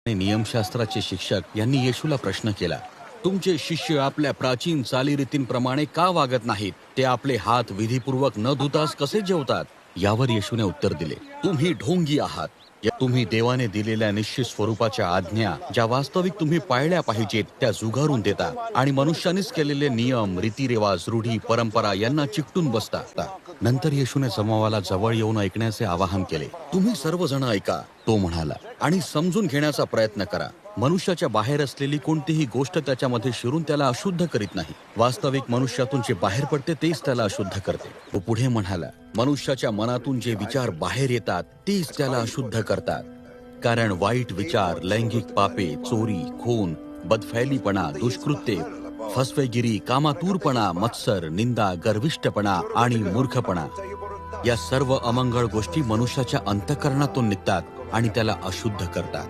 नियमशास्त्राचे शिक्षक यांनी येशूला प्रश्न केला, तुमचे शिष्य आपल्या प्राचीन चालीरीतींप्रमाणे का वागत नाहीत? ते आपले हात विधीपूर्वक न धुताच कसे जेवतात? यावर येशूने उत्तर दिले, तुम्ही ढोंगी आहात. तुम्ही देवाने दिलेल्या निश्चित स्वरूपाच्या आज्ञा ज्या वास्तविक तुम्ही पाळल्या पाहिजेत त्या जुगारून देता आणि मनुष्यानेच केलेले नियम, रीतिरिवाज, रूढी, परंपरा यांना चिकटून बसता. नंतर येशूने जमावाला जवळ येऊन ऐकण्याचे आवाहन केले. तुम्ही सर्वजण ऐका, तो म्हणाला, आणि समजून घेण्याचा प्रयत्न करा. मनुष्याच्या बाहेर असलेली कोणतीही गोष्ट त्याच्यामध्ये शिरून त्याला अशुद्ध करीत नाही. वास्तविक मनुष्यातून जे बाहेर पडते तेच त्याला अशुद्ध करते. तो पुढे म्हणाला, मनुष्याच्या मनातून जे विचार बाहेर येतात तेच त्याला अशुद्ध करतात. कारण वाईट विचार, लैंगिक पापे, चोरी, खून, बदफैलीपणा, दुष्कृत्ये, फसवेगिरी, कामातूरपणा, मत्सर, निंदा, गर्विष्ठपणा आणि मूर्खपणा या सर्व अमंगळ गोष्टी मनुष्याच्या अंतःकरणातून निघतात आणि त्याला अशुद्ध करतात.